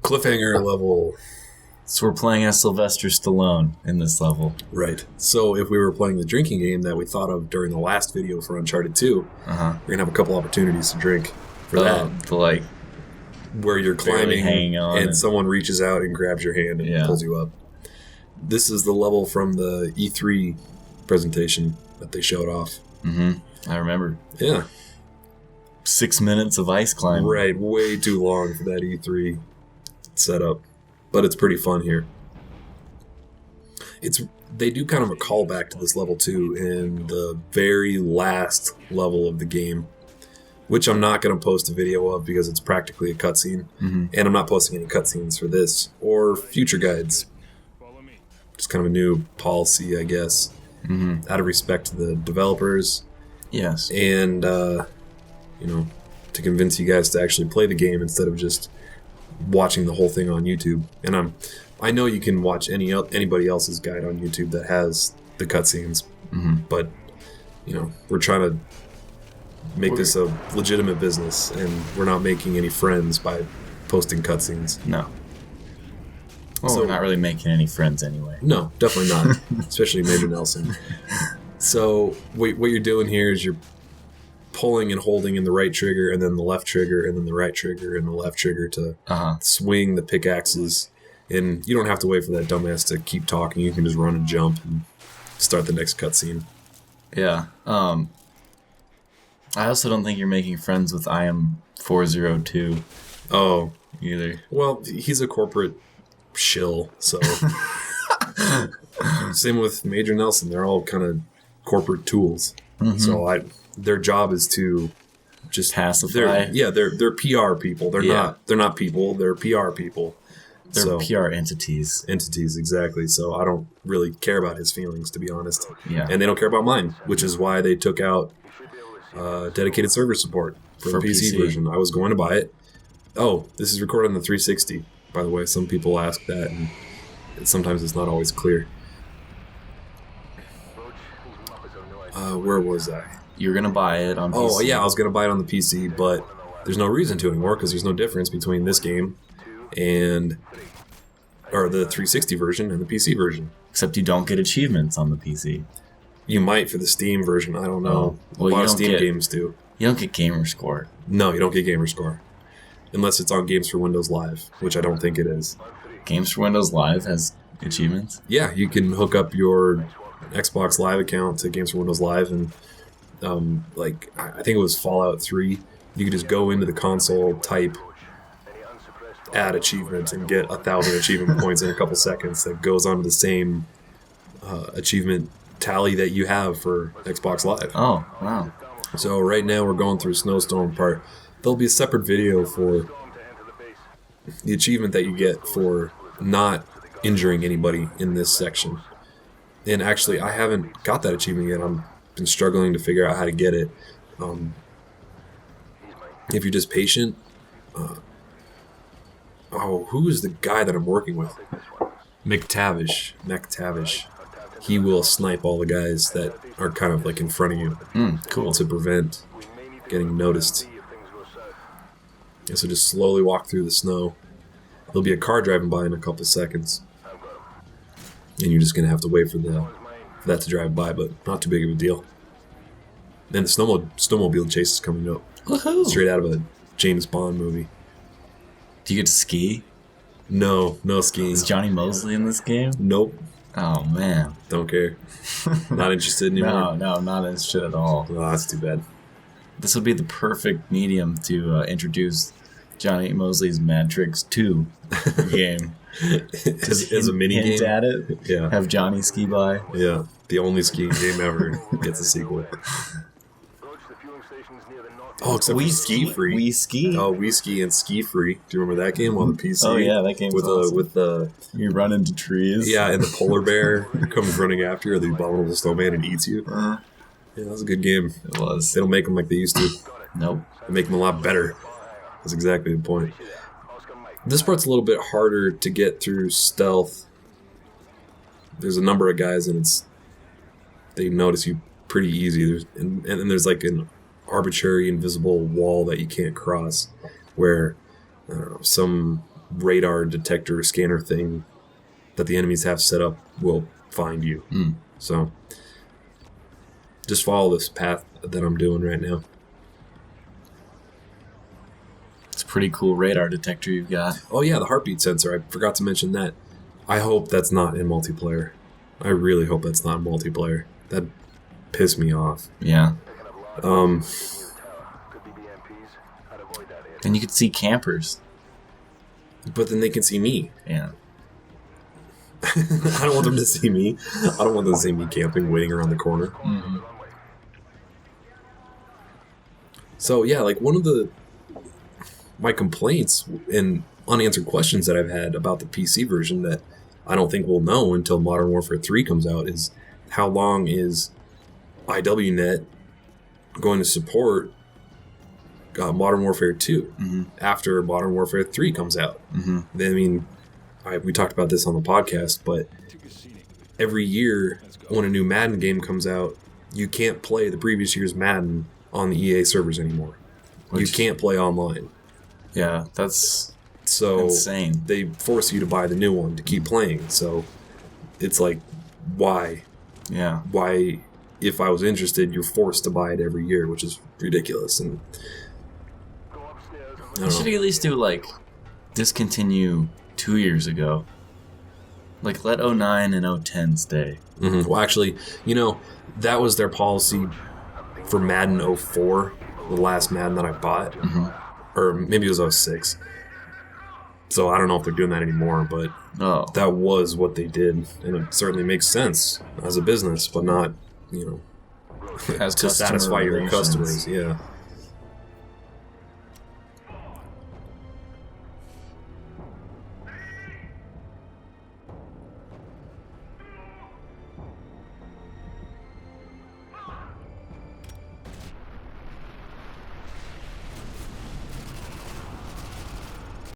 Cliffhanger level. So we're playing as Sylvester Stallone in this level. Right. So if we were playing the drinking game that we thought of during the last video for Uncharted 2, we're going to have a couple opportunities to drink for that. To like... Where you're climbing and someone reaches out and grabs your hand and pulls you up. This is the level from the E3 presentation that they showed off. Mm-hmm. I remember. Yeah. 6 minutes of ice climbing. Right. Way too long for that E3 setup. But it's pretty fun here. They do kind of a callback to this level too in the very last level of the game, which I'm not going to post a video of because it's practically a cutscene, and I'm not posting any cutscenes for this or future guides. Just kind of a new policy, I guess, out of respect to the developers. Yes, and to convince you guys to actually play the game instead of just watching the whole thing on YouTube. And I know you can watch anybody else's guide on YouTube that has the cutscenes, but we're trying to make this a legitimate business, and we're not making any friends by posting cutscenes. No. Well, so, we're not really making any friends anyway. No, definitely not. Especially Major Nelson. So what you're doing here is you're pulling and holding in the right trigger, and then the left trigger, and then the right trigger, and the left trigger to swing the pickaxes. And you don't have to wait for that dumbass to keep talking. You can just run and jump and start the next cutscene. Yeah. I also don't think you're making friends with I Am 402. Oh. Either. Well, he's a corporate shill, so... Same with Major Nelson. They're all kind of corporate tools. So their job is to just... pacify? They're PR people. They're not people. They're PR people. They're PR entities. Entities, exactly. So I don't really care about his feelings, to be honest. Yeah. And they don't care about mine, which is why they took out dedicated server support for the PC version. I was going to buy it. Oh, this is recorded on the 360, by the way. Some people ask that, and sometimes it's not always clear. Where was I? You were going to buy it on PC. Oh, yeah, I was going to buy it on the PC, but there's no reason to anymore because there's no difference between this game or the 360 version and the PC version. Except you don't get achievements on the PC. You might for the Steam version. I don't know. Well, a lot of Steam games do. You don't get gamer score. No, you don't get gamer score. Unless it's on Games for Windows Live, which I don't think it is. Games for Windows Live has achievements? Yeah, you can hook up your Xbox Live account to Games for Windows Live, and I think it was Fallout 3. You could just go into the console, type add achievement, and get 1,000 achievement points in a couple seconds. That goes onto the same achievement tally that you have for Xbox Live. Oh, wow. So right now we're going through Snowstorm part. There'll be a separate video for the achievement that you get for not injuring anybody in this section. And actually, I haven't got that achievement yet. I've been struggling to figure out how to get it. If you're just patient... who is the guy that I'm working with? McTavish. He will snipe all the guys that are kind of like in front of you. Cool. To prevent getting noticed. And so just slowly walk through the snow. There'll be a car driving by in a couple seconds. And you're just going to have to wait for that to drive by, but not too big of a deal. Then the snowmobile chase is coming up. Woohoo! Straight out of a James Bond movie. Do you get to ski? No skiing. Is Johnny Mosley in this game? Nope. Oh, man. Don't care. Not interested anymore. No, I'm not interested at all. Oh, that's too bad. This would be the perfect medium to introduce Johnny Mosley's Mad Tricks 2 game. as a mini hint game? At it. Yeah. Have Johnny ski by. Yeah. The only skiing game ever gets a sequel. Oh, except for Ski Free. We Ski. Oh, We Ski and Ski Free. Do you remember that game on the PC? Oh, yeah, that game was awesome. With the... You run into trees. Yeah, and the polar bear comes running after you, or the abominable snowman, and eats you. Yeah, that was a good game. It was. They don't make them like they used to. Nope. They make them a lot better. That's exactly the point. This part's a little bit harder to get through stealth. There's a number of guys, and they notice you pretty easy. And there's like an arbitrary invisible wall that you can't cross, where I don't know, some radar detector scanner thing that the enemies have set up will find you. So just follow this path that I'm doing right now. It's a pretty cool radar detector you've got. Oh yeah, the heartbeat sensor. I forgot to mention that. I hope that's not in multiplayer. I really hope that's not in multiplayer. That'd piss me off. Yeah. And you could see campers. But then they can see me. Yeah. I don't want them to see me. I don't want them to see me camping, waiting around the corner. So yeah, like one of my complaints and unanswered questions that I've had about the PC version that I don't think we'll know until Modern Warfare 3 comes out is how long is IWNet going to support Modern Warfare 2 after Modern Warfare 3 comes out. I mean, we talked about this on the podcast, but every year when a new Madden game comes out, you can't play the previous year's Madden on the EA servers anymore. You can't play online. Yeah, that's so insane. They force you to buy the new one to keep playing. So it's like, why? Yeah. Why, if I was interested, you're forced to buy it every year, which is ridiculous. And they should at least do, like, discontinue 2 years ago. Like, let 09 and 010 stay. Well, actually, that was their policy for Madden 04, the last Madden that I bought. Or maybe it was 06. So I don't know if they're doing that anymore, but that was what they did. And it certainly makes sense as a business, but not, as to satisfy your customers. Yeah.